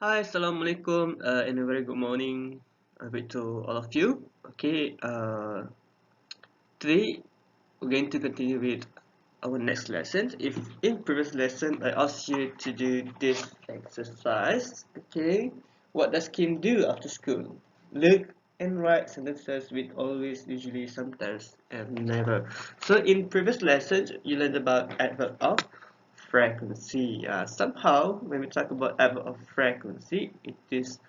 Hi, Assalamualaikum, and a very good morning to all of you. Okay, today we're going to continue with our next lesson. If in previous lesson I asked you to do this exercise, okay, what does Kim do after school? Look and write sentences with always, usually, sometimes, and never. So in previous lessons, you learned about adverb of frequency. Somehow, when we talk about adverb of frequency, it is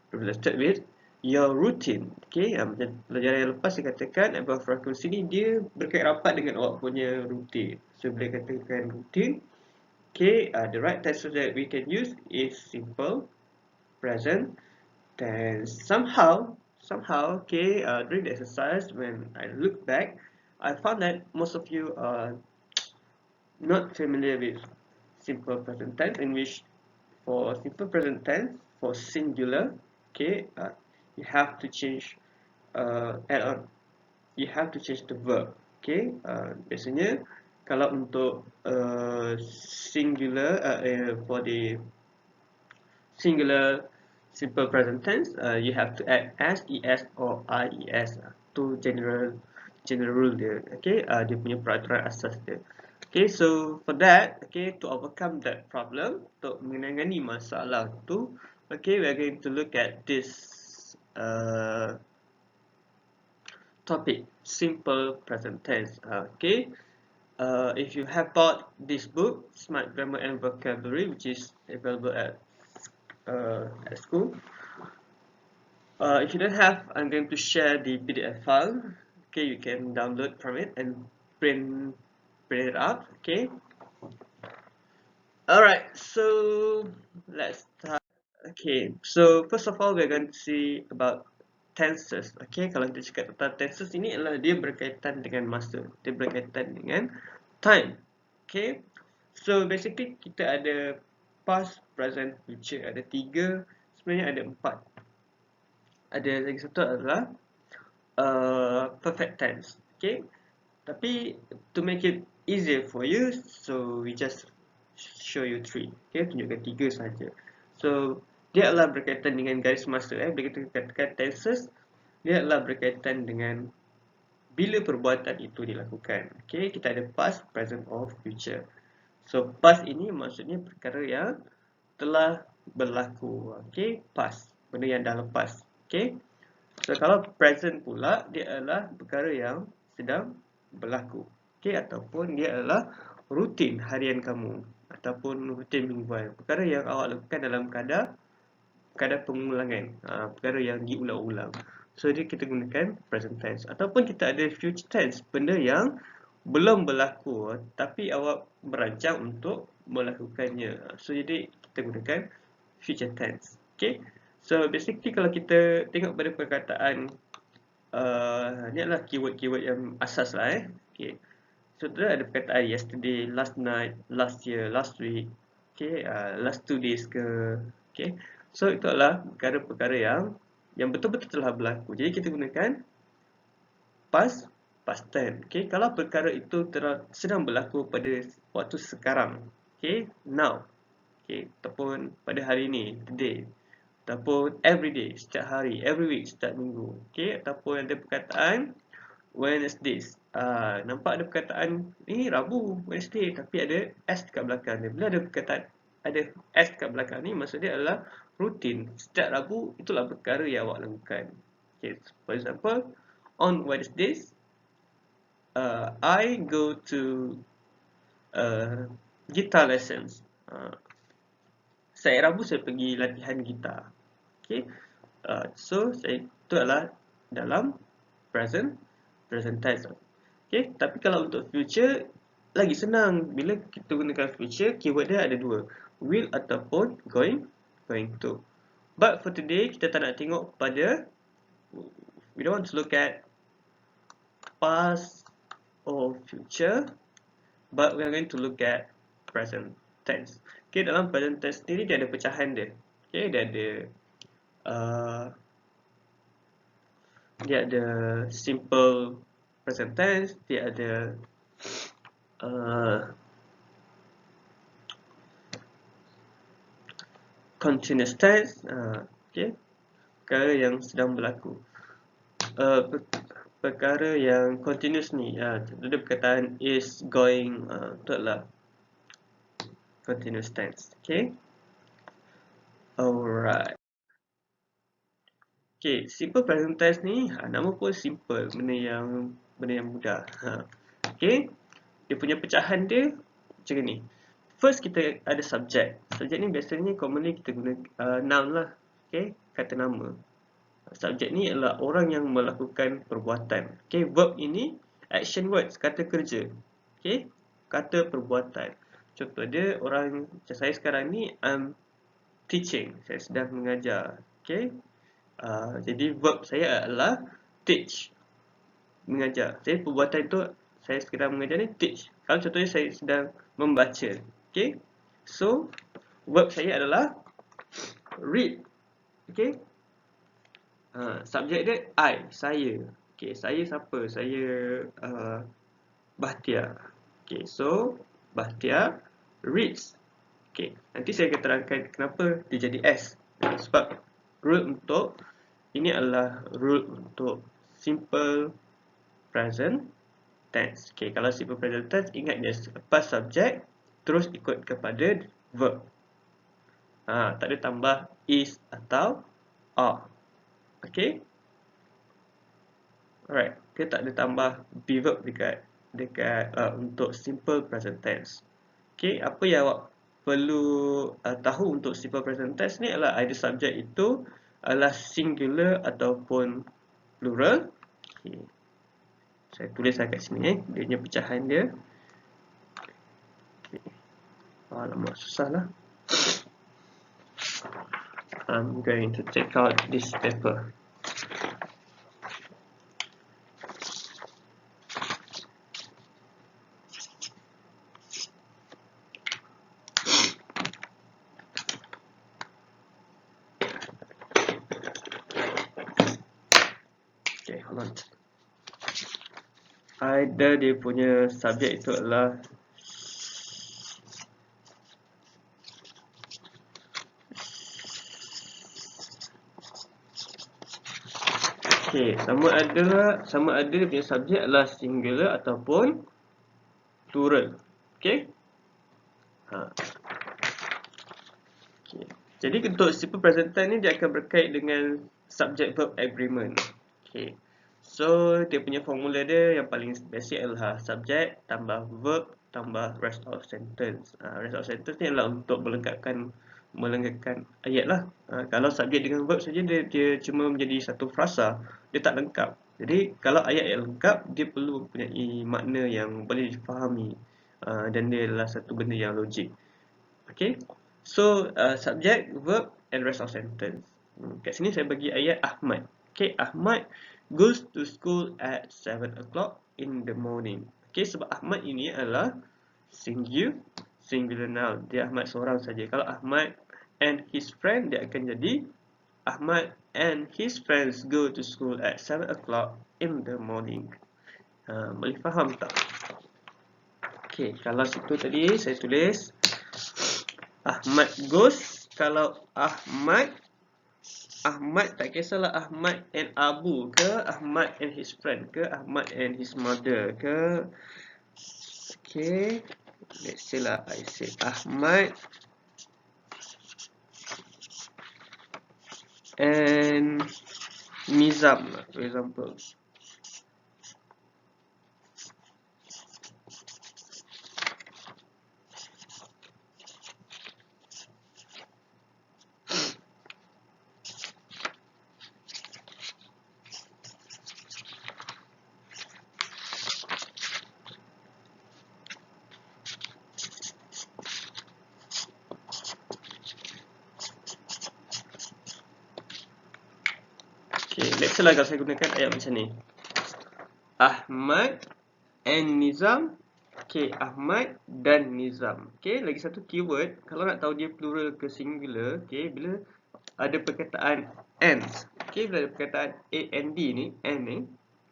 related with your routine. Okay, macam pelajaran yang lepas saya katakan adverb of frequency ni dia berkait rapat dengan awak punya routine. So boleh katakan routine. Okay, the right tense that we can use is simple, present, tense. Somehow, okay, during the exercise when I look back, I found that most of you are not familiar with simple present tense, in which for simple present tense for singular, okay, you have to change add on, you have to change the verb. Okay, biasanya kalau untuk singular, for the singular simple present tense, you have to add s, es or ies to general rule dia. Okay, dia punya peraturan asas dia. Okay, so for that, okay, to overcome that problem, untuk menangani masalah tu, okay, we are going to look at this topic, simple present tense. Okay, if you have bought this book, Smart Grammar and Vocabulary, which is available at school. If you don't have, I'm going to share the PDF file. Okay, you can download from it and print it out. Okay. Alright, so let's start. Okay, so first of all, we're going to see about tenses. Okay, kalau kita cakap tentang tenses ini adalah dia berkaitan dengan masa, dia berkaitan dengan time. Okay, so basically kita ada past, present, future. Ada tiga, sebenarnya ada empat. Ada lagi satu adalah perfect tense. Okay, tapi to make it easier for you, so we just show you three. Okay, tunjukkan tiga saja. So dia adalah berkaitan dengan garis masa. Bila kita katakan tenses, dia adalah berkaitan dengan bila perbuatan itu dilakukan. Okay, kita ada past, present or future. So past ini maksudnya perkara yang telah berlaku. Okay, past, benda yang dah lepas. Okay, so kalau present pula, dia adalah perkara yang sedang berlaku. Okay, ataupun dia adalah rutin harian kamu ataupun rutin mingguan, perkara yang awak lakukan dalam kadar pengulangan, perkara yang diulang-ulang. So dia kita gunakan present tense. Ataupun kita ada future tense, benda yang belum berlaku tapi awak merancang untuk melakukannya. So jadi kita gunakan future tense. Okay, so basically kalau kita tengok pada perkataan, ni adalah keyword-keyword yang asas lah. Okay, so tu ada perkataan yesterday, last night, last year, last week, okay, last 2 days ke. Okay, so itu adalah perkara-perkara yang betul-betul telah berlaku. Jadi kita gunakan past tense. Okay, kalau perkara itu sedang berlaku pada waktu sekarang, okay, now, okay, ataupun pada hari ini, today, ataupun every day, setiap hari, every week, setiap minggu, okay, ataupun ada perkataan Wednesdays. Nampak ada perkataan ni Rabu, Wednesday, tapi ada S dekat belakang dia. Bila ada perkataan ada S dekat belakang ni, maksud dia adalah rutin. Setiap Rabu, itulah perkara yang awak lakukan. Okay, for example, on Wednesdays, I go to guitar lessons. Setiap Rabu saya pergi latihan gitar. Okay, so itu adalah dalam present tense. Okay, tapi kalau untuk future lagi senang. Bila kita gunakan future, keyword dia ada dua, will ataupun going to. But for today, kita tak nak tengok pada, we don't want to look at past or future, but we are going to look at present tense. Okay, dalam present tense sendiri dia ada pecahan dia. Okay, dia ada simple present tense, dia ada continuous tense, okay, perkara yang sedang berlaku. Perkara yang continuous ni, contoh perkataan is going, itu adalah continuous tense. Okay, alright. Okay, simple present tense ni, nama pun simple, benda yang mudah. Okay, dia punya pecahan dia macam ni. First kita ada subject. Subject ni biasanya commonly kita guna noun lah. Okay, kata nama. Subjek ni adalah orang yang melakukan perbuatan. Okay, verb ini action words, kata kerja. Okay, kata perbuatan. Contoh dia, orang macam saya sekarang ni, I'm teaching, saya sedang mengajar. Okay, jadi verb saya adalah teach, mengajar. Jadi perbuatan itu saya sedang mengajar ni teach. Kalau contohnya saya sedang membaca. Okay, so verb saya adalah read. Okay, subjek dia I, saya. Okay, saya siapa? Saya Bahtiar. Okay, so Bahtiar reads. Okay, nanti saya akan terangkan kenapa dia jadi S. Sebab rule untuk ini adalah rule untuk simple present tense. Okay, kalau simple present tense, ingat dia lepas subjek terus ikut kepada verb. Tak ada tambah is atau are. Okay, alright, dia tak ada tambah be verb dekat untuk simple present tense. Okay, apa yang awak perlu tahu untuk simple present tense ni adalah either subject itu adalah singular ataupun plural. Okay, saya tulis kat sini dia punya pecahan dia. Okay, alamak, susah lah. I'm going to take out this paper. Okay, hold on. Either dia punya subjek itu adalah sama ada dia punya subjek adalah singular ataupun plural. Okay. Okay. Jadi untuk simple present tense ni dia akan berkait dengan subject verb agreement. Okay. So dia punya formula dia yang paling basic adalah subject tambah verb tambah rest of sentence. Rest of sentence ni adalah untuk melengkapkan ayat lah. Kalau subjek dengan verb saja dia cuma menjadi satu frasa, dia tak lengkap. Jadi kalau ayat yang lengkap, dia perlu mempunyai makna yang boleh difahami, dan dia adalah satu benda yang logik. Okay, so subject, verb and rest of sentence. Kat sini saya bagi ayat Ahmad. Okay, Ahmad goes to school at 7 o'clock in the morning. Okay, sebab Ahmad ini adalah singular noun. Dia Ahmad seorang saja. Kalau Ahmad and his friend, dia akan jadi Ahmad and his friends go to school at 7 o'clock in the morning. Boleh faham tak? Okay, kalau situ tadi saya tulis Ahmad goes. Kalau Ahmad tak kisahlah Ahmad and Abu ke, Ahmad and his friend ke, Ahmad and his mother ke. Okay, let's say lah, I say Ahmad and Nizam lah, for example. Okay, let's say lah kalau saya gunakan ayat macam ni. Ahmad and Nizam. Okay, Ahmad dan Nizam. Okay, lagi satu keyword. Kalau nak tahu dia plural ke singular, okay, bila ada perkataan and. Okay, bila ada perkataan and ni,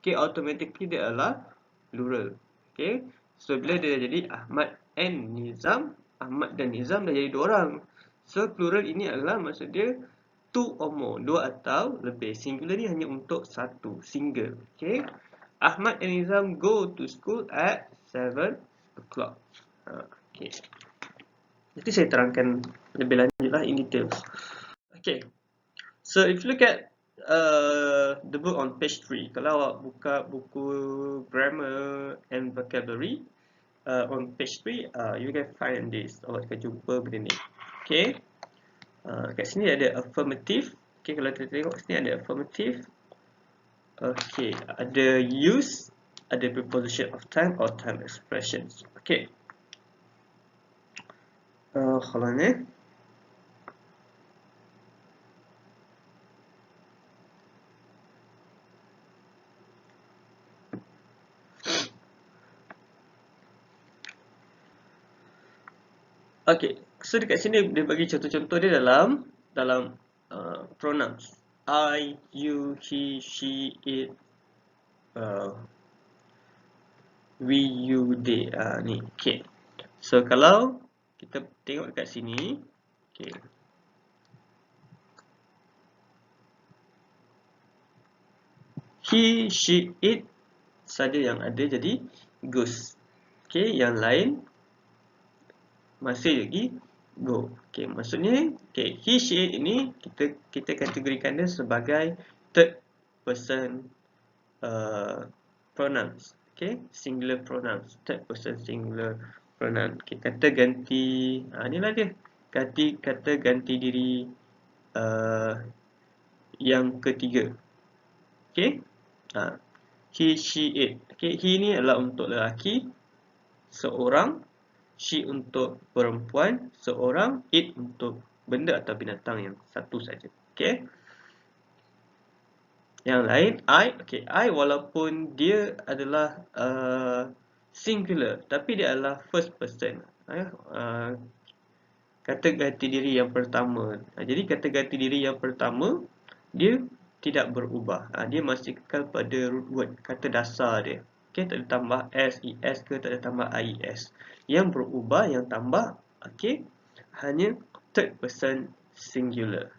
okay, automatically dia adalah plural. Okay, so bila dia jadi Ahmad and Nizam, Ahmad dan Nizam dah jadi dua orang. So plural ini adalah maksud dia two or more, dua atau lebih. Singular ni hanya untuk satu, single. Okay. Ahmad and Nizam go to school at 7 o'clock. Okay. Nanti saya terangkan lebih lanjut lah in details. Okay. So if you look at the book on page 3, kalau awak buka buku grammar and vocabulary on page 3, you can find this. Awak akan jumpa benda ni. Okay. Kat sini ada affirmative. Okay, kalau kita tengok sini ada affirmative. Okay, ada use, ada preposition of time or time expressions. Okay. Hold on eh. Okay, so dekat sini dia bagi contoh-contoh dia dalam pronouns. I, you, he, she, it, we, you, they. Ni, okay. So kalau kita tengok dekat sini, okay. He, she, it saja yang ada jadi goes. Okay, yang lain masih lagi go. Okay, maksudnya okay, he, she, it ini kita kategorikan dia sebagai third person pronouns. Okay, singular pronouns, third person singular pronoun. Okay, kata ganti, inilah dia. Kata ganti diri yang ketiga. Okay, he, she, it. Okay, he ni adalah untuk lelaki, seorang. She untuk perempuan, seorang. It untuk benda atau binatang yang satu saja. Okay. Yang lain, I. Okay, I walaupun dia adalah singular, tapi dia adalah first person. Kata ganti diri yang pertama. Jadi kata ganti diri yang pertama dia tidak berubah. Dia masih kekal pada root word, kata dasar dia. Okay, tak ada tambah s, es ke, tak ada tambah ies. Yang berubah, yang tambah, okay, hanya third person singular.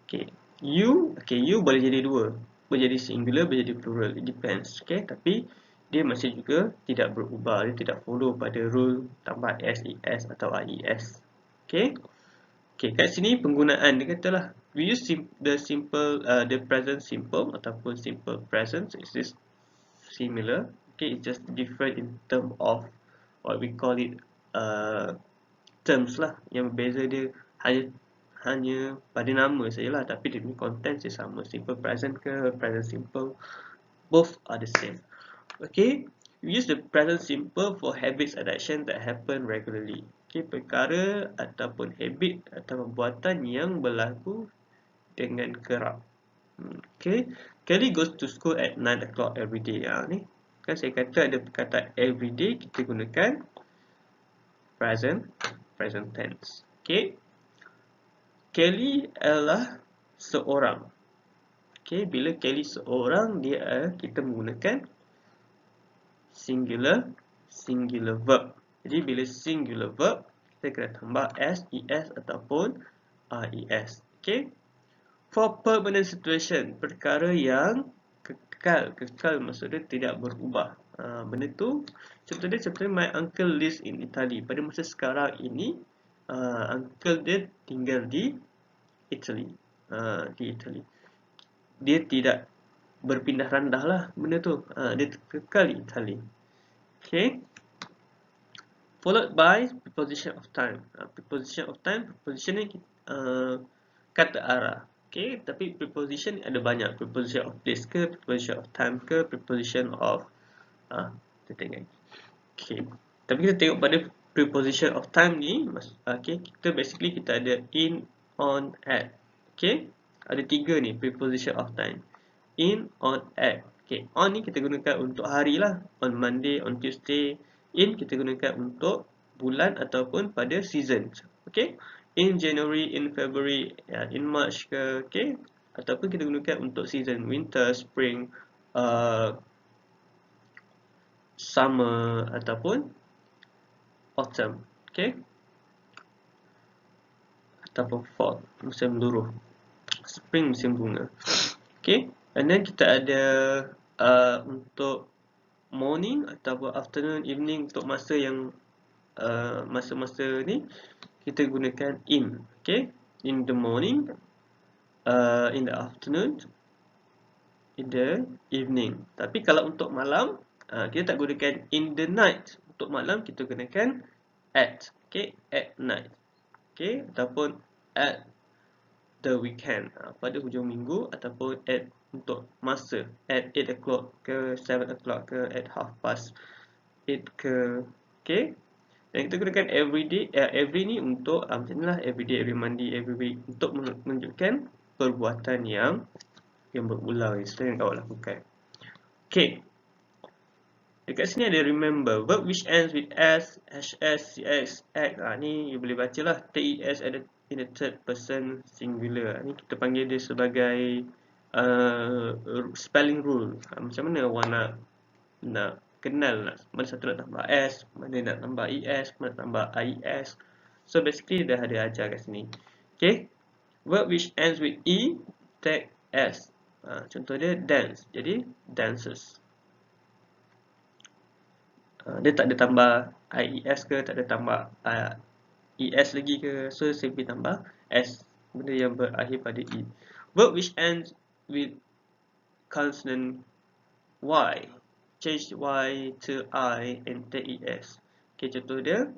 Okay, you boleh jadi dua, boleh jadi singular, boleh jadi plural, it depends. Okay, tapi dia masih juga tidak berubah, dia tidak follow pada rule tambah s, es atau ies. Okay. Okay, kat sini penggunaan dia katalah we use the present simple ataupun simple present. It's similar. Okay, it's just different in term of what we call it terms lah. Yang berbeza dia hanya pada nama sajalah, tapi dia punya content dia sama. Simple present ke present simple, both are the same. Okay, we use the present simple for habits and action that happen regularly. Okay, perkara ataupun habit atau perbuatan yang berlaku dengan kerap. Okay, Kelly goes to school at 9 o'clock every day. Ni kan saya kata ada perkataan every day, kita gunakan present tense. Okay, Kelly adalah seorang. Okay, bila Kelly seorang, kita menggunakan singular verb. Jadi bila singular verb, kita kena tambah s, es ataupun res. Okay. For permanent situation, perkara yang kekal maksudnya tidak berubah. Benda tu contoh dia seperti my uncle lives in Italy. Pada masa sekarang ini uncle dia tinggal di Italy. Dia tidak berpindah randah lah benda tu. Dia kekal di Italy. Okay. Followed by preposition of time. Preposition of time, preposition ni kata arah. Okay, tapi preposition ada banyak. Preposition of place ke, preposition of time ke, preposition of kita tengok. Okay, tapi kita tengok pada preposition of time ni, okay, kita ada in, on, at. Okay, ada 3 ni preposition of time. In, on, at. Okay, on ni kita gunakan untuk hari lah. On Monday, on Tuesday. In kita gunakan untuk bulan ataupun pada season. Okay, in January, in February, in March ke, okay, ataupun kita gunakan untuk season winter, spring, summer ataupun autumn. Okay, ataupun fall, musim luruh. Spring, musim bunga. Okay, and then kita ada untuk morning ataupun afternoon, evening. Untuk masa yang masa-masa ni kita gunakan in. Okay, in the morning, in the afternoon, in the evening. Tapi kalau untuk malam, kita tak gunakan in the night. Untuk malam kita gunakan at. Okay, at night. Okay, ataupun at the weekend, pada hujung minggu, ataupun at untuk masa, at 8 o'clock ke 7 o'clock ke at 8:30 ke. Okay, dan kita gunakan every day, every ni untuk macam ni lah, every day, every Monday, every week, untuk menunjukkan perbuatan yang berulang yang sering awak lakukan. Okay, dekat sini ada remember, verb which ends with s, hs, cs, act. Ni you boleh baca lah, tes ada in the third person singular. Ni kita panggil dia sebagai spelling rule. Macam mana awak nak kenal lah, mana satu nak tambah s, mana nak tambah es, mana nak tambah ies. So basically dah ada ajar kat sini. Okay, verb which ends with e, tag s. Contoh dia dance, jadi dances. Dia tak ada tambah ies ke, tak ada tambah es lagi ke, so simply tambah s, benda yang berakhir pada e. Verb which ends with consonant y, change y to I and take es. Okay, contoh dia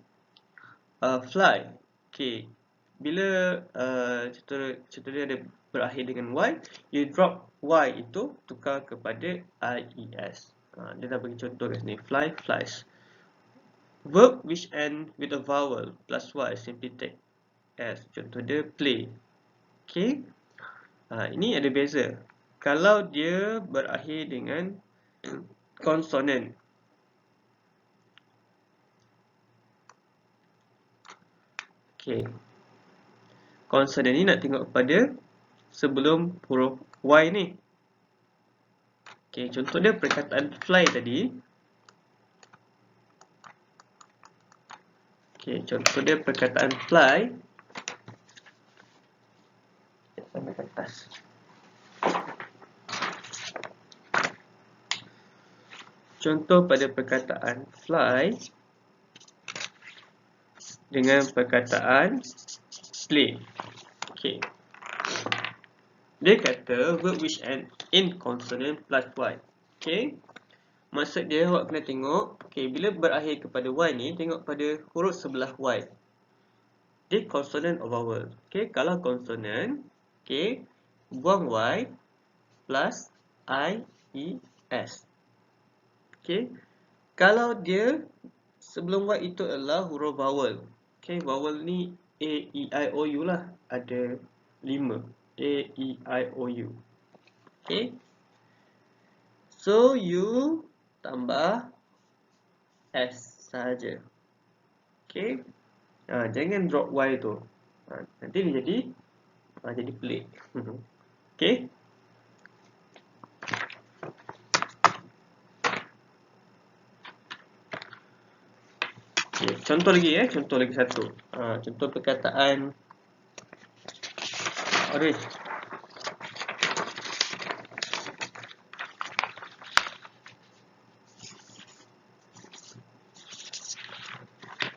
fly. Okay, bila contoh dia ada berakhir dengan y, you drop y itu, tukar kepada ies. Dia dah bagi contoh kat sini, fly, flies. Verb which end with a vowel plus y, simply take as. Contoh dia play. Okay, ini ada beza. Kalau dia berakhir dengan konsonan, okay, konsonan ni nak tengok pada sebelum huruf y ni. Okay, contoh dia perkataan fly tadi. Okay, contoh dia perkataan fly. Sampai ke atas. Contoh pada perkataan fly dengan perkataan play. Okay, dia kata verb which end in consonant plus y. Okay, maksud dia awak kena tengok, okay, bila berakhir kepada y ni, tengok pada huruf sebelah y. Dia consonant or vowel. Okay, kalau consonant, okay, buang y plus i, e, s. Okay, kalau dia sebelum y itu adalah huruf vowel. Okay, vowel ni a, e, i, o, u lah. Ada 5. A, e, i, o, u. Okay, so you tambah s saja. Okay, jangan drop y tu. Nanti dia jadi pelik. Okay, okay, contoh lagi contoh lagi satu. Contoh perkataan orange.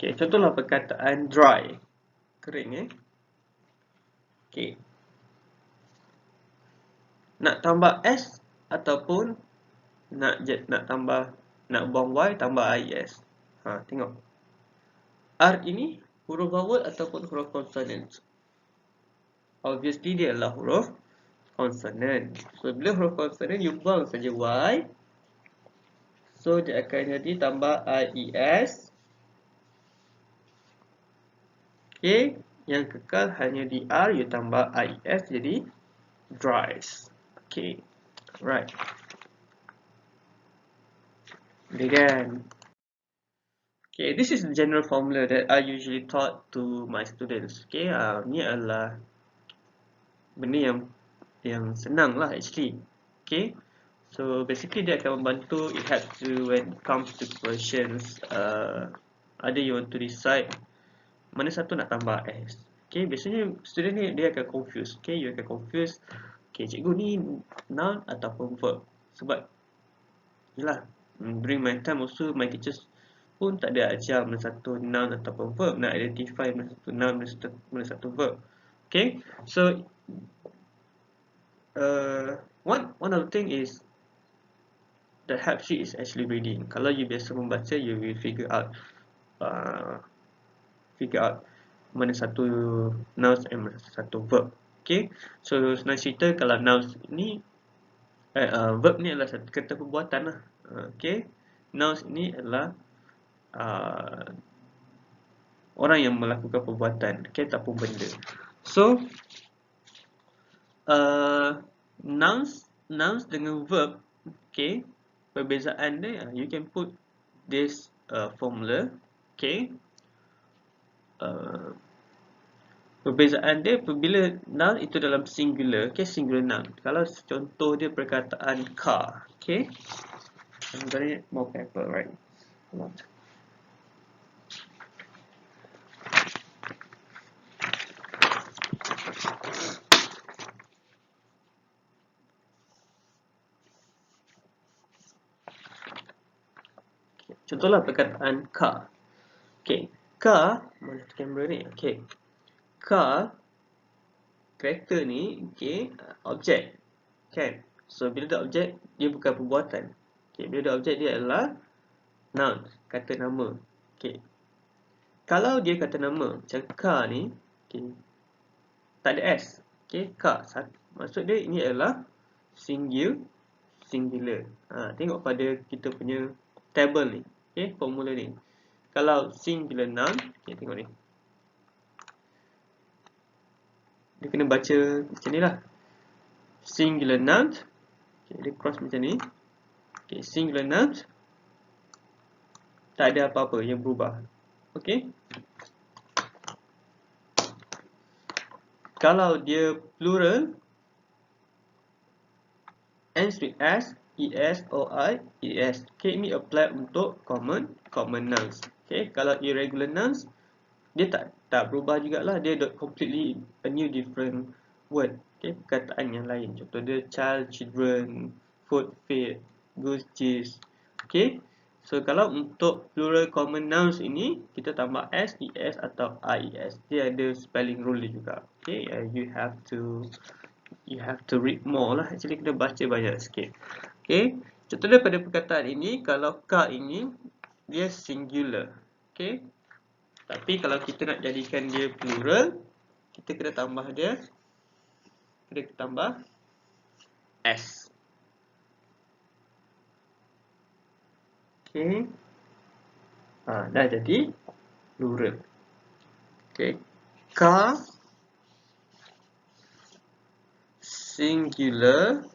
Okay, contohlah perkataan dry, kering. Okay, nak tambah s ataupun nak buang y, tambah ies. Tengok, R ini huruf vowel ataupun huruf consonant? Obviously dia adalah huruf consonant. So bila huruf consonant, you buang saja y, so dia akan jadi tambah ies. Okay, yang kekal hanya di R, you tambah ies jadi dries. Okay, right. Begin. Okay, this is the general formula that I usually taught to my students. Okay, ni adalah benda yang senang lah actually. Okay, so basically dia akan membantu. It helps you when it comes to questions. Either you want to decide mana satu nak tambah S. Okay, biasanya student ni dia akan confuse. Okay, you akan confuse. Okay, cikgu ni noun ataupun verb. Sebab yelah, during my time also my teachers pun tak ada ajar mana satu noun ataupun verb, nak identify mana satu noun, mana satu verb. Okay, so one of the thing is the help sheet is actually reading. Kalau you biasa membaca, you will figure out mana satu nouns and mana satu verb. Okay, so senang cerita kalau nouns ni verb ni adalah satu kata perbuatan lah. Okay, nouns ni adalah orang yang melakukan perbuatan, okay, ataupun benda. So nouns dengan verb, okay, perbezaan dia, you can put this formula, okay. Perbezaan dia apabila noun itu dalam singular, okay, singular noun. Kalau contoh dia perkataan car, okay. I'm gonna need more paper, right? Contohlah perkataan car. Okay, car, mana kamera ni? Okay, car, kereta ni, okay, objek, kan? So bila ada objek, dia bukan perbuatan. Okay, bila ada objek, dia adalah noun, kata nama. Okay, kalau dia kata nama, macam car ni, okay, tak ada S. Okay, car, maksud dia ini adalah singular. Tengok pada kita punya table ni, okay, formula ni. Kalau singular noun, okay, tengok ni. Dia kena baca macam ni lah. Singular noun, okay, dia cross macam ni. Okay, singular noun, tak ada apa-apa yang berubah. Okay. Kalau dia plural, ends with S, ES, OI, ES. Okay, ini apply untuk common nouns. Okay, kalau irregular nouns, dia tak berubah jugalah. Dia completely a new different word. Okay, perkataan yang lain. Contoh dia child, children, food, feed, goose, cheese. Okay, so kalau untuk plural common nouns ini, kita tambah S, ES atau IES. Dia ada spelling rule juga. Okay, you have to read more lah. Actually, kena baca banyak sikit. Okay, contohnya pada perkataan ini, kalau car ini, dia singular. Okay, tapi kalau kita nak jadikan dia plural, kita kena tambah dia, kita tambah S. Okay, dah jadi plural. Okay, car singular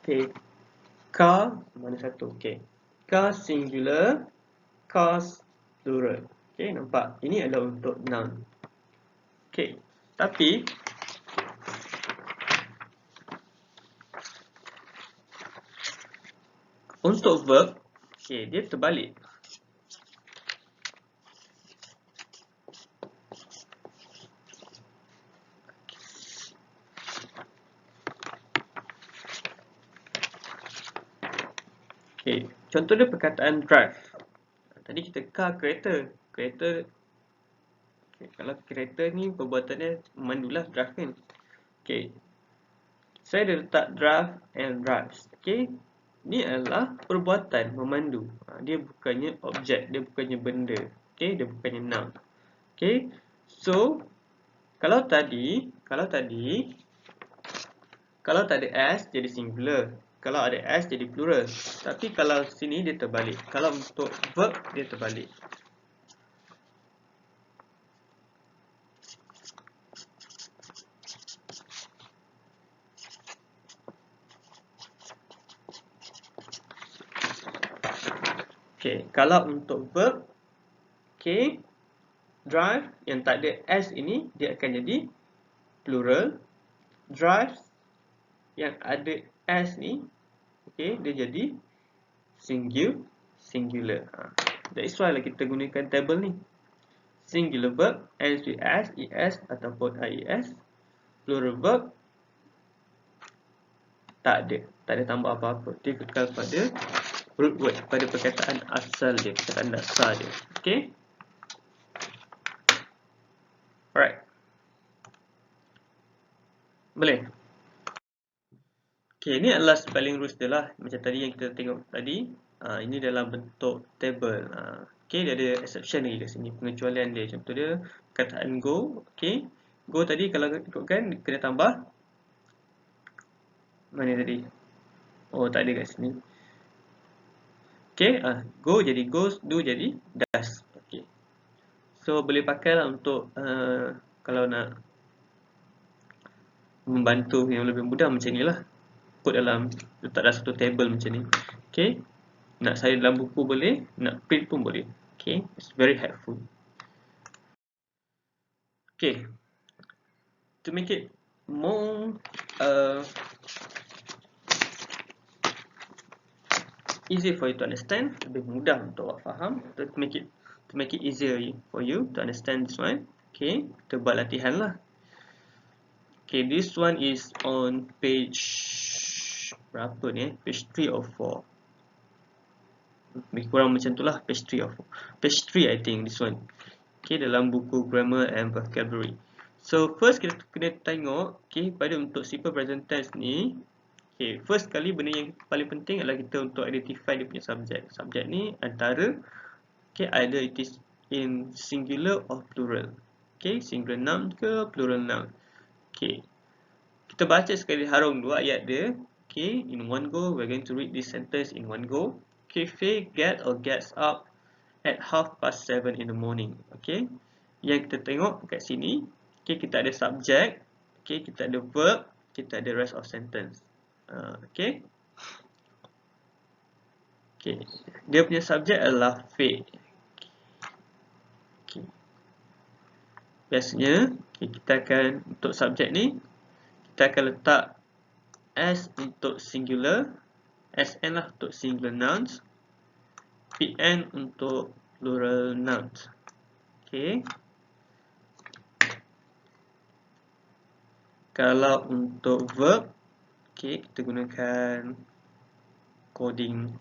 okay, car mana satu? Okay, car singular, cars plural. Okay, nampak? Ini adalah untuk noun. Okay, tapi untuk verb, okay, dia terbalik. Okay, contoh dia perkataan drive. Tadi kita car, kereta. Okay, kalau kereta ni perbuatannya memandulah, drive kan. Okay, saya dah letak drive and drives. Okay, ni adalah perbuatan memandu. Dia bukannya objek, dia bukannya benda. Okay, dia bukannya noun. Okay, so kalau tadi tak ada S jadi singular. Kalau ada S jadi plural. Tapi kalau sini dia terbalik. Kalau untuk verb dia terbalik. Okay, kalau untuk verb, okay, drive yang tak ada S ini, dia akan jadi plural. Drives yang ada S ni, okay, dia jadi singular. That's why lah kita gunakan table ni. Singular verb ends with S, ES ataupun IES. Plural verb tak ada tambah apa-apa. Dia kekal pada root word, pada perkataan asal dia, perkataan dasar dia. Okay. Alright. Boleh. Okay, ini adalah spelling rules dia lah. Macam tadi yang kita tengok tadi. Ini dalam bentuk table. Okay, dia ada exception lagi kat sini. Pengecualian dia. Contoh dia, perkataan go. Okay. Go tadi kalau ikutkan, kena tambah. Mana tadi? Oh, tak ada kat sini. Okay, go jadi goes, do jadi does. Okay. So, boleh pakai lah untuk kalau nak membantu yang lebih mudah macam ni lah. Put dalam, letak dalam satu table macam ni. Okay. Nak saya dalam buku boleh, nak print pun boleh. Okay, it's very helpful. Okay, to make it more easy for you to understand, lebih mudah untuk awak faham, to make it easier for you to understand this one. Okay, kita buat latihan lah. Okay, this one is on page berapa ni? Page 3 or 4. Lebih kurang macam tu lah, page 3 or 4. Page 3 I think this one. Okay, dalam buku grammar and vocabulary. So first kita kena tengok, okay, pada untuk simple present tense ni, okay, first kali benda yang paling penting adalah kita untuk identify dia punya subject. Subject ni antara, okay, either it is in singular or plural. Okay, singular noun ke plural noun. Okay, kita baca sekali harum dua ayat dia. Okay, in one go, we're going to read this sentence in one go. Okay, Faye get or gets up at 7:30 in the morning. Okay, yang kita tengok kat sini, okay, kita ada subject, okay, kita ada verb, kita ada rest of sentence. Okay, okay, dia punya subject adalah Faye. Okay. Biasanya, okay, kita akan untuk subject ni, kita akan letak S untuk singular, SN lah untuk singular nouns, PN untuk plural nouns. Okay. Kalau untuk verb, okay, kita gunakan coding.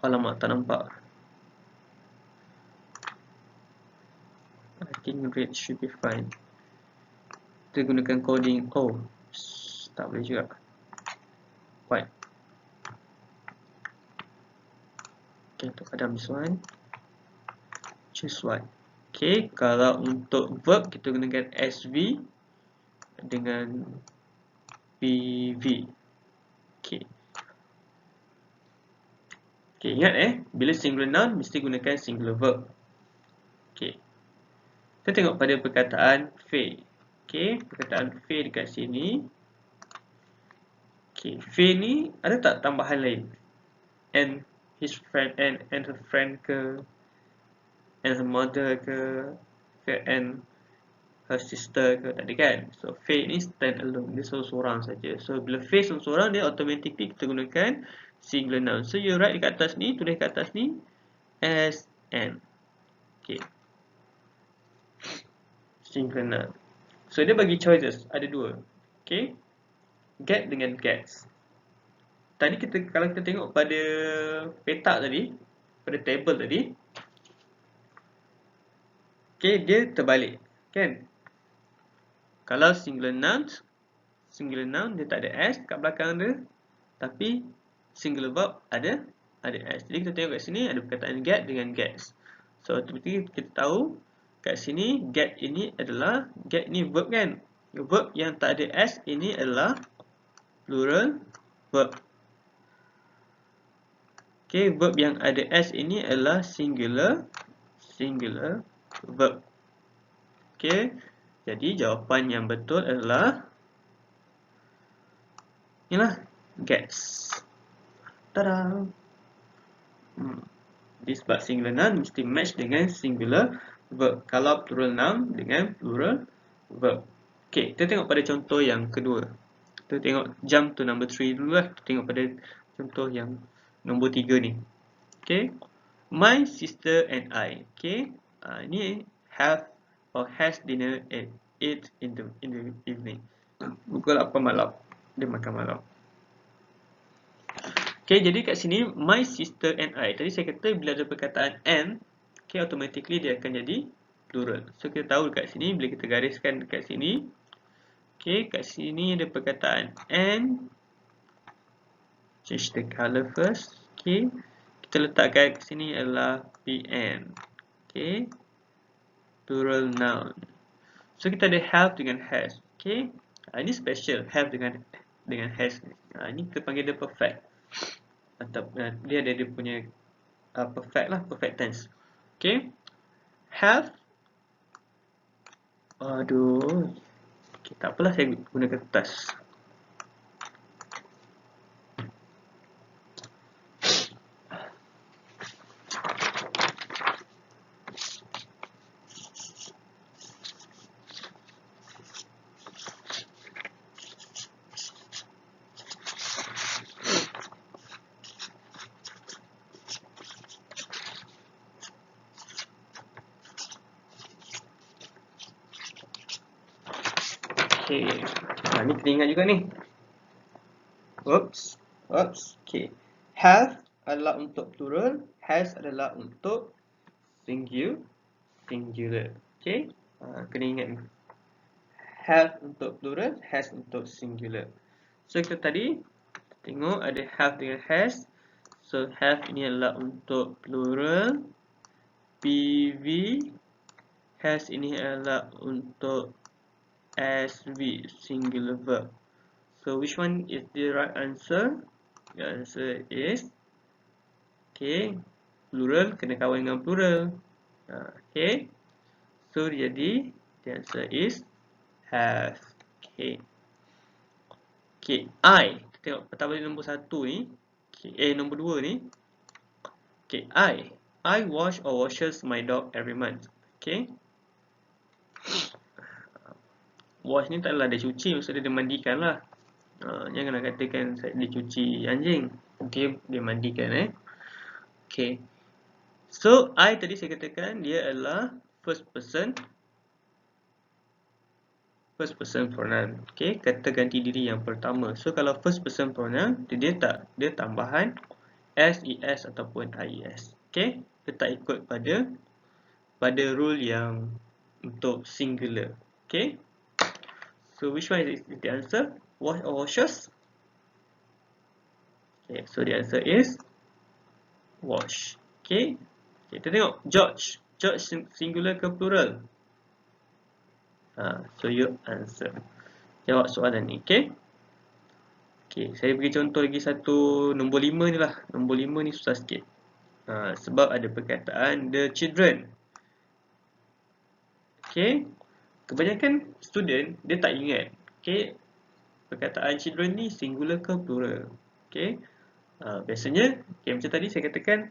Alamak, tak nampak. I think red should be fine. Kita gunakan coding. Oh, tak boleh juga. White. Okay, untuk Adam this one. Choose white. Okay, kalau untuk verb kita gunakan SV dengan PV. Okay. Okay, ingat bila singular noun mesti gunakan singular verb. Okay. Kita tengok pada perkataan Faye. Okay, perkataan Faye dekat sini. Okay, Faye ni ada tak tambahan lain? And his friend, and her friend ke? And her mother ke? And her sister ke? Tak ada kan? So, Faye ni stand alone. Dia seorang saja. So, bila Faye seorang, dia automatically kita gunakan singular noun. So, you write dekat atas ni, tulis dekat atas ni, as and. Okay. Singular noun. So, dia bagi choices. Ada dua. Okay. Get dengan gets. Tadi kalau kita tengok pada peta tadi, pada table tadi, okay, dia terbalik. Kan? Kalau singular noun dia tak ada S kat belakang dia, tapi singular verb ada S. Jadi kita tengok kat sini ada perkataan get dengan gets. So automatically kita tahu kat sini get ini adalah, get ni verb kan? Verb yang tak ada S ini adalah plural verb. Okay, verb yang ada S ini adalah singular verb. Okay, jadi jawapan yang betul adalah inilah, gets. Tada! Disebab singular noun mesti match dengan singular verb. Kalau plural noun dengan plural verb. Okay, kita tengok pada contoh yang kedua. Kita tengok jump to number 3 dulu lah. Kita tengok pada contoh yang nombor 3 ni. Okay, my sister and I. Okay, ni have or has dinner at 8 in the evening. Pukul 8 malam. Dia makan malam. Okay, jadi kat sini my sister and I. Tadi saya kata bila ada perkataan and, okay, automatically dia akan jadi plural. So kita tahu kat sini bila kita gariskan dekat sini, okay, kat sini ada perkataan and. Change the color first. Okay, kita letakkan kat sini adalah PN. Okay, plural noun. So kita ada have dengan has. Okay, ini special have dengan has. Ini kita panggil dia perfect. Atau dia ada dia punya perfect lah, perfect tense. Okay, have. Aduh, okay, tak apalah, saya guna kertas. Okay, ni kena ingat juga ni. Oops. Okay, have adalah untuk plural, has adalah untuk singular. Okay, kena ingat ni. Have untuk plural, has untuk singular. So kita tadi tengok ada have dengan has. So have ini adalah untuk plural, PV. Has ini adalah untuk SV, singular verb. So which one is the right answer? The answer is, okay, plural kena kawan dengan plural. Okay, so jadi the answer is have. Okay, I. Kita tengok pertama nombor 1 ni. Okay, nombor 2 ni. Okay, I wash or washes my dog every month. Okay, wash ni taklah dia cuci, maksudnya dia mandikan lah. Janganlah katakan dia cuci anjing. Okay, dia mandikan Okay, so I tadi saya katakan dia adalah first person pronoun. Okay, kata ganti diri yang pertama. So kalau first person pronoun, dia tambahan SES ataupun IES. Okay, dia tak ikut pada rule yang untuk singular. Okay, so which one is the answer? Wash or washes? Okay, so the answer is wash. Okay, kita tengok George. George singular ke plural? So your answer. Jawab soalan ni. Okay, saya bagi contoh lagi satu, nombor 5 ni lah. Nombor 5 ni susah sikit. Sebab ada perkataan the children. Okay, kebanyakan student dia tak ingat. Okay, perkataan children ni singular ke plural. Okay, biasanya macam tadi saya katakan,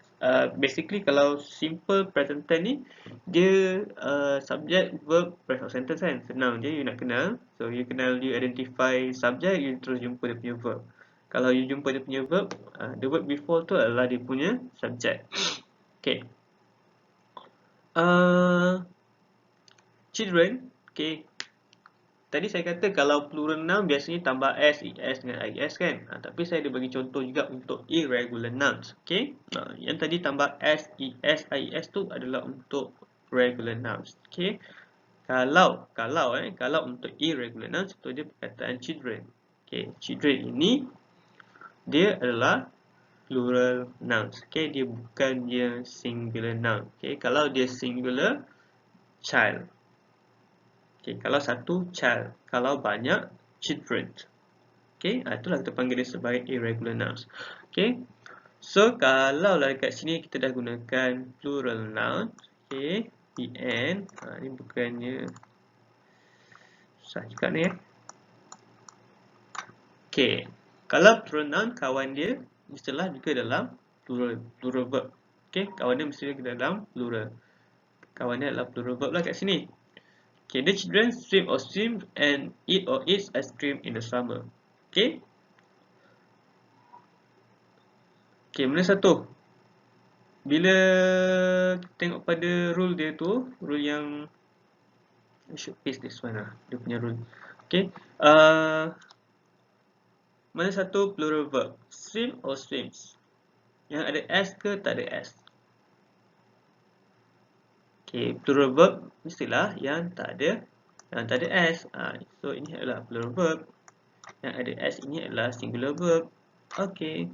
basically kalau simple present tense ni dia subject, verb, rest of sentence kan, senang je you nak kenal. So you identify subject, you terus jumpa dia punya verb. Kalau you jumpa dia punya verb, the word before tu adalah dia punya subject. Okay, children. Okay, tadi saya kata kalau plural noun biasanya tambah S, ES dengan IES kan. Tapi saya ada bagi contoh juga untuk irregular nouns. Okay, yang tadi tambah S, ES, IES tu adalah untuk regular nouns. Okay, kalau untuk irregular nouns tu dia perkataan children. Okay, children ini dia adalah plural nouns. Okay, dia bukan dia singular noun. Okay, kalau dia singular, child. Okay, kalau satu, child. Kalau banyak, children. Okay, itulah kita panggil dia sebagai irregular nouns. Okay, so kalau lah dekat sini kita dah gunakan plural noun. Okay, PN. Ni bukannya susah juga ni Okay, kalau plural noun kawan dia mestilah juga dalam plural verb. Okay, kawan dia mesti juga dalam plural. Kawan dia adalah plural verb lah kat sini. Okay, the children swim or swim and eat or eats ice cream in the summer. Okay. Okay, mana satu? Bila tengok pada rule dia tu, rule yang I should paste this one lah, dia punya rule. Okay. Mana satu plural verb? Swim or swims? Yang ada s ke tak ada s? Okay, plural verb mestilah yang tak ada s. So ini adalah plural verb. Yang ada s ini adalah singular verb. Okay,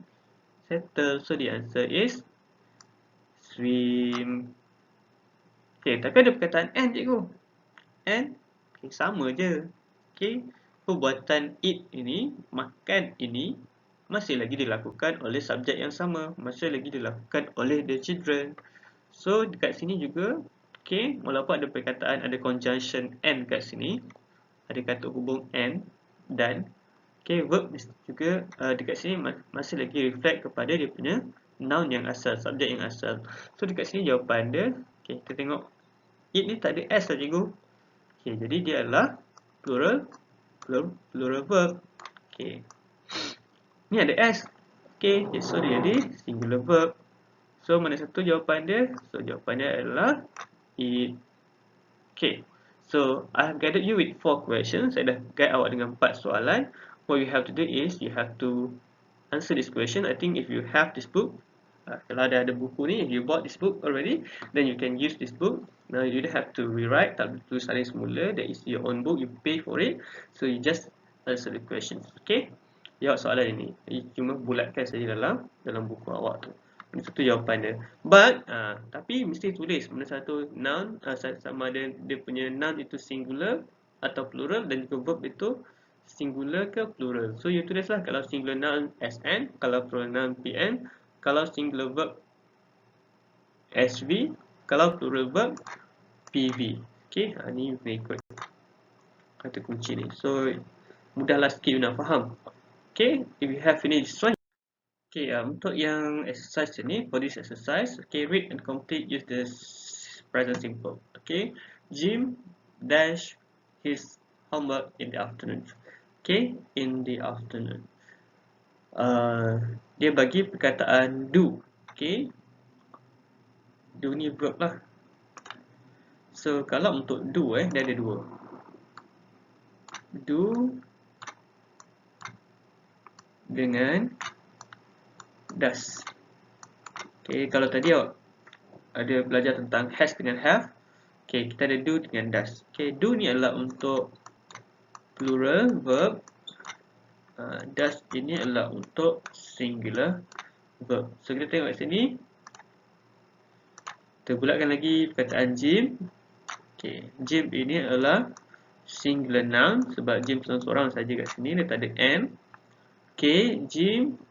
settle. So the answer is swim. Okay, tapi ada perkataan and cikgu. And okay, sama je. Okay, perbuatan eat ini, makan ini masih lagi dilakukan oleh subjek yang sama, masih lagi dilakukan oleh the children. So dekat sini juga, okay, walaupun ada perkataan, ada conjunction and kat sini, ada kata hubung and dan, okay, verb juga dekat sini masih lagi reflect kepada dia punya noun yang asal, subjek yang asal. So dekat sini jawapan dia, okay, kita tengok it ni tak ada s lah cikgu. Okay, jadi dia adalah plural verb. Okay, ni ada s. Okay, so dia jadi singular verb. So mana satu jawapan dia? So jawapan dia adalah it. Okay, so I have guided you with 4 questions. Saya dah guide awak dengan 4 soalan. What you have to do is you have to answer this question. I think if you have this book, kalau ada buku ni, if you bought this book already, then you can use this book. Now you don't have to rewrite, tak perlu tulis salin semula. That is your own book, you pay for it. So you just answer the questions. Okay, jawab soalan ini. Cuma bulatkan saja dalam buku awak tu. Ini satu jawapan dia. But tapi mesti tulis mana satu noun, sama ada dia punya noun itu singular atau plural, dan juga verb itu singular ke plural. So you tulislah kalau singular noun SN, kalau plural noun PN, kalau singular verb SV, kalau plural verb PV. Okay, ni you kena ikut kata kunci ni. So mudahlah sikit you nak faham. Okay, if you have finished this one. Okay, untuk yang exercise ni, for this exercise, okay, read and complete use the present simple. Okay, Jim dash his homework in the afternoon. Okay, in the afternoon. Dia bagi perkataan do. Okay, do ni verb lah. So kalau untuk do, dia ada dua. Do dengan does. Okay, kalau tadi awak ada belajar tentang has dengan have. Okay, kita ada do dengan does. Okay, do ni adalah untuk plural verb. Does ini adalah untuk singular verb. So kita tengok sini. Kita bulatkan lagi perkataan Jim. Okay, Jim ini adalah singular noun sebab Jim seorang saja kat sini, dia tak ada and. Okay, Jim.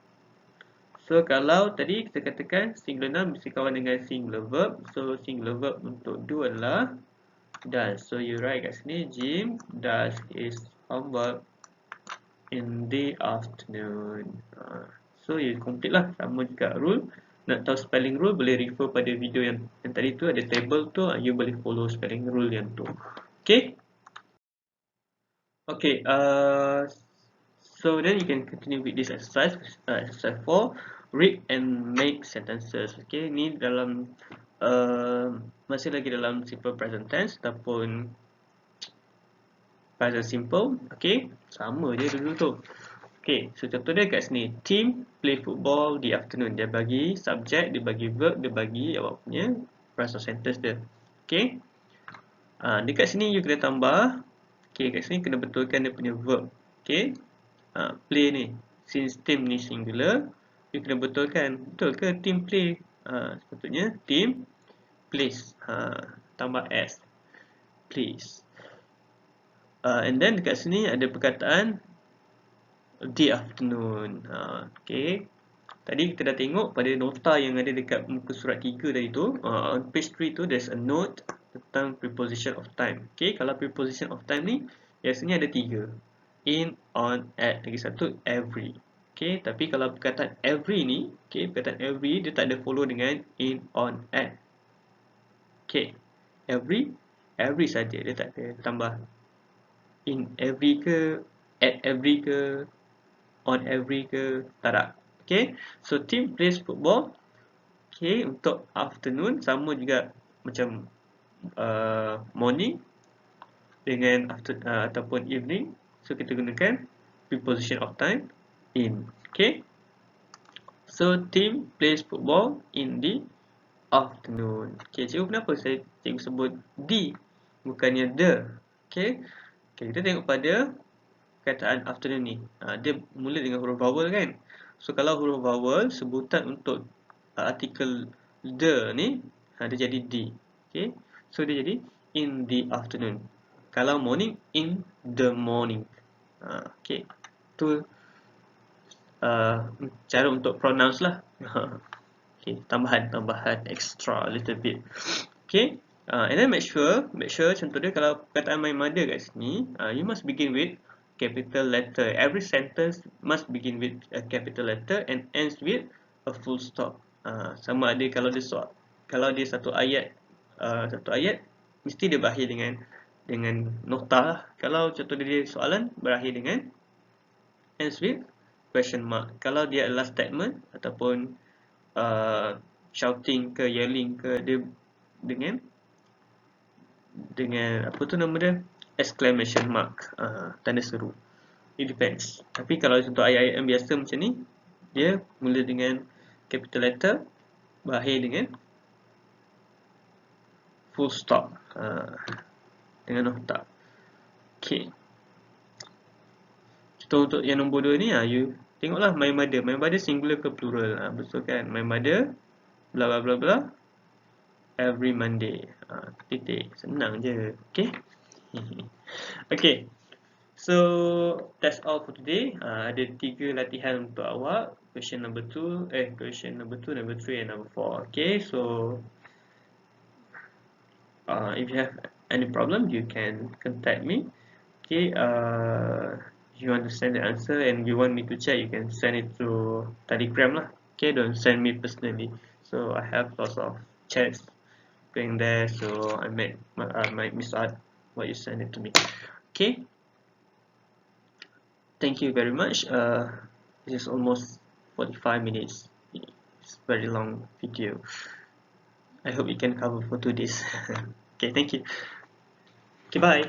So kalau tadi kita katakan singular noun mesti kawan dengan singular verb. So singular verb untuk do adalah does. So you write kat sini, Jim does his homework in the afternoon. So you complete lah, sama juga rule. Nak tahu spelling rule boleh refer pada video yang tadi tu, ada table tu, you boleh follow spelling rule yang tu. Okay. Okay, so then you can continue with this exercise, exercise 4, read and make sentences. Okay, ni dalam masih lagi dalam simple present tense ataupun present simple. Okay, sama je dulu tu. Okay, so contoh dia kat sini, team play football the afternoon. Dia bagi subject, dia bagi verb, dia bagi awak punya rest of sentence dia. Okay, dekat sini you kena tambah. Okay, kat sini kena betulkan dia punya verb. Okay, play ni, since team ni singular, you kena betulkan, betul ke team play? Sepatutnya team plays, tambah s, please. And then dekat sini ada perkataan the afternoon. Okay, tadi kita dah tengok pada nota yang ada dekat muka surat 3 tadi tu, on page 3 tu there's a note tentang preposition of time. Okay, kalau preposition of time ni biasanya ada 3, in, on, at, lagi satu every. Okay, tapi kalau perkataan every ni, okay, perkataan every dia tak ada follow dengan in, on, at. Okay, every saja, dia tak ada tambah in every ke, at every ke, on every ke, tak ada. Okay, so team plays football. Okay, untuk afternoon sama juga macam morning dengan ataupun evening. So kita gunakan preposition of time in. Okay, so team plays football in the afternoon. Okay, cikgu kenapa cikgu sebut the bukannya the? Okay, kita tengok pada kataan afternoon ni. Dia mula dengan huruf vowel kan. So kalau huruf vowel sebutan untuk artikel the ni, dia jadi the. Okay, so dia jadi in the afternoon. Kalau morning, in the morning. Okay, tu cara untuk pronounce lah. Okay, tambahan extra a little bit. Okay, and then make sure contoh dia kalau perkataan my mother kat sini, you must begin with capital letter. Every sentence must begin with a capital letter and ends with a full stop. Sama ada kalau dia satu ayat mesti dia berakhir dengan nokta lah. Kalau contoh dia soalan berakhir dengan ends with question mark. Kalau dia adalah statement ataupun shouting ke yelling ke, dia dengan apa tu nama dia, exclamation mark, tanda seru. It depends. Tapi kalau contoh ayat-ayat yang biasa macam ni, dia mula dengan capital letter, berakhir dengan full stop, dengan nokta. Okay, so untuk yang nombor 2 ni, you tengoklah my mother singular ke plural. Betul kan? My mother bla bla bla bla every Monday. Titik. Senang je. Okay. Okay, so that's all for today. Ada 3 latihan untuk awak. Question number 2, number 3 and number 4. Okay, so if you have any problem, you can contact me. Okay, if you want to send the answer and you want me to check, you can send it to Telegram lah. Okay, don't send me personally. So I have lots of chats going there, so I might miss out what you send it to me. Okay, thank you very much. This is almost 45 minutes. It's a very long video. I hope you can cover for 2 days. Okay, thank you. Okay, bye.